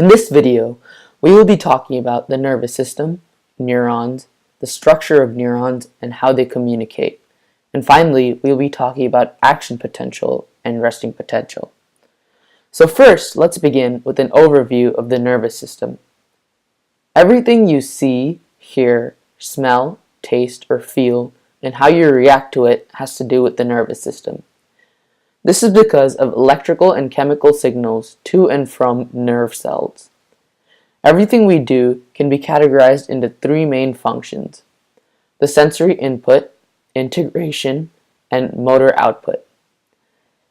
In this video, we will be talking about the nervous system, neurons, the structure of neurons, and how they communicate. And finally, we will be talking about action potential and resting potential. So first, let's begin with an overview of the nervous system. Everything you see, hear, smell, taste, or feel, and how you react to it has to do with the nervous system. This is because of electrical and chemical signals to and from nerve cells. Everything we do can be categorized into three main functions: the sensory input, integration, and motor output.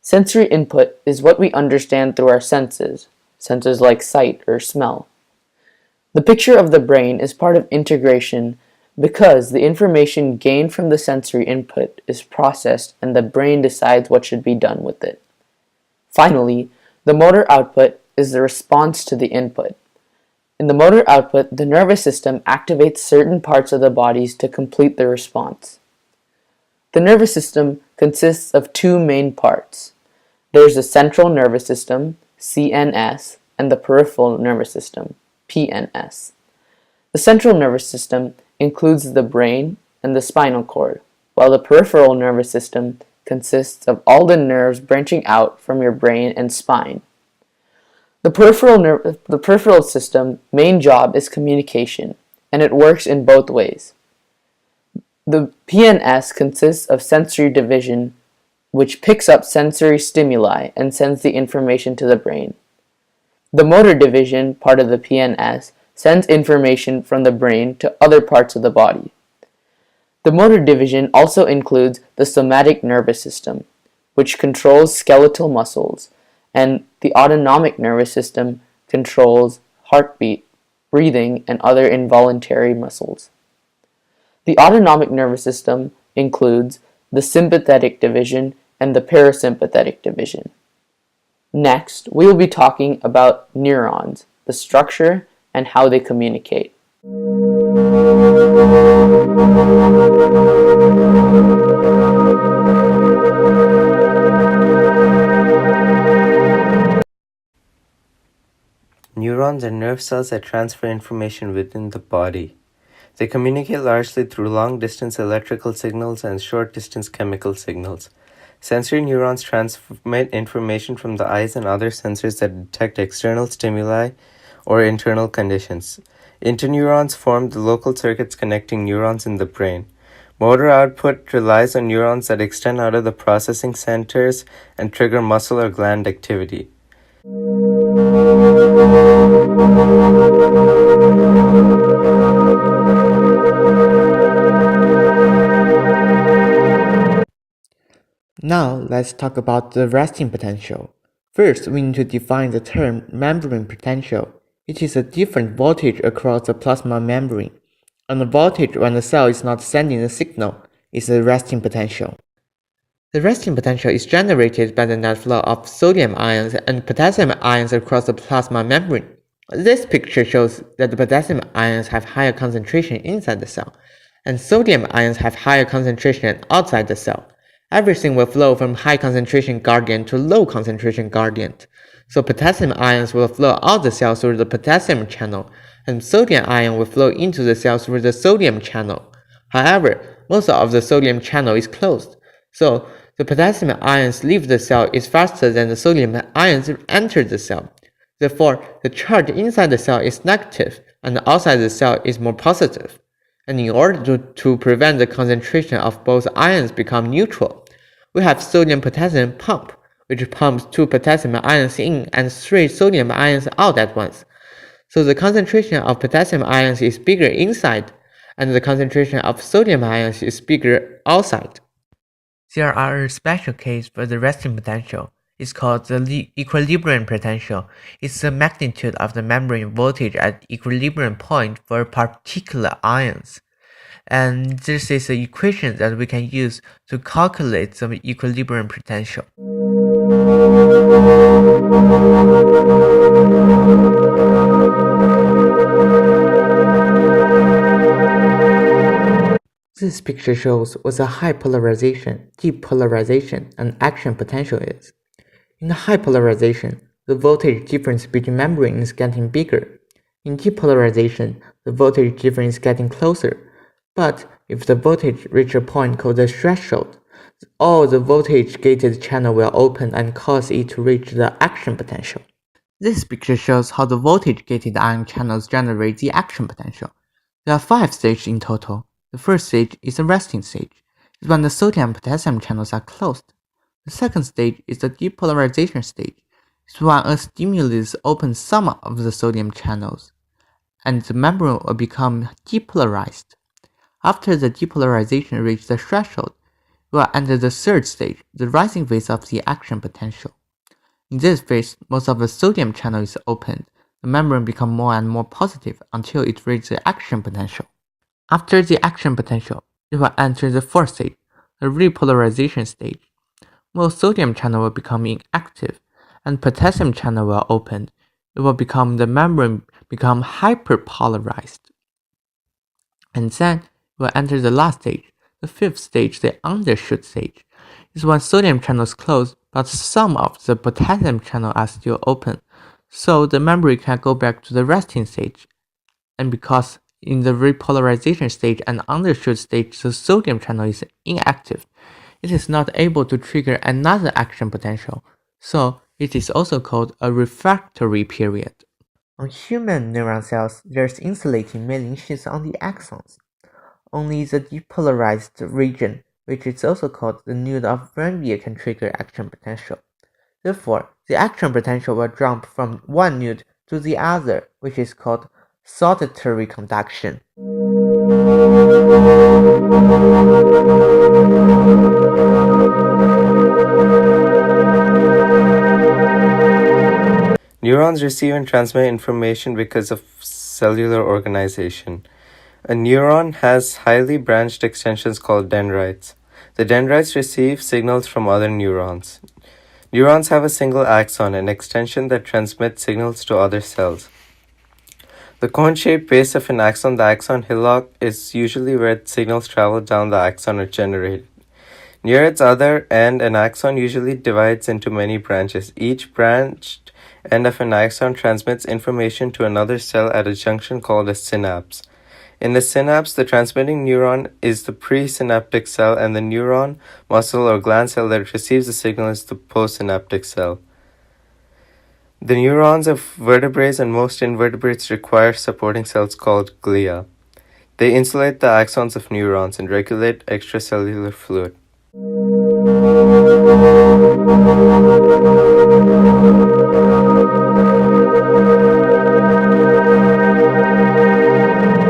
Sensory input is what we understand through our senses like sight or smell. The picture of the brain is part of integration because the information gained from the sensory input is processed and the brain decides what should be done with it. Finally, the motor output is the response to the input. In the motor output, the nervous system activates certain parts of the bodies to complete the response. The nervous system consists of two main parts. There's the central nervous system, CNS, and the peripheral nervous system, PNS. The central nervous system includes the brain and the spinal cord, while the peripheral nervous system consists of all the nerves branching out from your brain and spine. The peripheral system main job is communication, and it works in both ways. The PNS consists of sensory division, which picks up sensory stimuli and sends the information to the brain. The motor division part of the PNS sends information from the brain to other parts of the body. The motor division also includes the somatic nervous system, which controls skeletal muscles, and the autonomic nervous system controls heartbeat, breathing, and other involuntary muscles. The autonomic nervous system includes the sympathetic division and the parasympathetic division. Next, we will be talking about neurons, the structure, and how they communicate. Neurons are nerve cells that transfer information within the body. They communicate largely through long-distance electrical signals and short-distance chemical signals. Sensory neurons transmit information from the eyes and other sensors that detect external stimuli or internal conditions. Interneurons form the local circuits connecting neurons in the brain. Motor output relies on neurons that extend out of the processing centers and trigger muscle or gland activity. Now let's talk about the resting potential. First, we need to define the term membrane potential. It is a different voltage across the plasma membrane, and the voltage when the cell is not sending a signal is the resting potential. The resting potential is generated by the net flow of sodium ions and potassium ions across the plasma membrane. This picture shows that the potassium ions have higher concentration inside the cell, and sodium ions have higher concentration outside the cell. Everything will flow from high concentration gradient to low concentration gradient. So potassium ions will flow out the cell through the potassium channel, and sodium ion will flow into the cell through the sodium channel. However, most of the sodium channel is closed, so the potassium ions leave the cell is faster than the sodium ions enter the cell. Therefore, the charge inside the cell is negative, and outside the cell is more positive. And in order to prevent the concentration of both ions become neutral, we have sodium-potassium pump, which pumps 2 potassium ions in and 3 sodium ions out at once. So the concentration of potassium ions is bigger inside, and the concentration of sodium ions is bigger outside. There are a special case for the resting potential. It's called the equilibrium potential. It's the magnitude of the membrane voltage at equilibrium point for particular ions. And this is the equation that we can use to calculate the equilibrium potential. This picture shows what a high polarization, deep polarization, and action potential is. In the high polarization, the voltage difference between membranes is getting bigger. In depolarization, the voltage difference is getting closer. But if the voltage reaches a point called the threshold, all the voltage-gated channel will open and cause it to reach the action potential. This picture shows how the voltage-gated ion channels generate the action potential. There are 5 stages in total. The first stage is the resting stage. It's when the sodium and potassium channels are closed. The second stage is the depolarization stage. It's when a stimulus opens some of the sodium channels, and the membrane will become depolarized. After the depolarization reaches the threshold, we will enter the third stage, the rising phase of the action potential. In this phase, most of the sodium channel is opened. The membrane becomes more and more positive until it reaches the action potential. After the action potential, it will enter the fourth stage, the repolarization stage. Most sodium channel will become inactive, and potassium channel will open. It will become the membrane become hyperpolarized. And then it will enter the last stage, the fifth stage, the undershoot stage. Is when sodium channels close, but some of the potassium channels are still open, so the membrane can go back to the resting stage. And because in the repolarization stage and undershoot stage the sodium channel is inactive, it is not able to trigger another action potential, so it is also called a refractory period. On human neuron cells, there's insulating mailing sheets on the axons. Only the depolarized region, which is also called the node of Ranvier, can trigger action potential. Therefore, the action potential will jump from one node to the other, which is called solitary conduction. Neurons receive and transmit information because of cellular organization. A neuron has highly branched extensions called dendrites. The dendrites receive signals from other neurons. Neurons have a single axon, an extension that transmits signals to other cells. The cone-shaped base of an axon, the axon hillock, is usually where signals travel down the axon are generated. Near its other end, an axon usually divides into many branches. Each branched end of an axon transmits information to another cell at a junction called a synapse. In the synapse, the transmitting neuron is the presynaptic cell, and the neuron, muscle, or gland cell that receives the signal is the postsynaptic cell. The neurons of vertebrates and most invertebrates require supporting cells called glia. They insulate the axons of neurons and regulate extracellular fluid.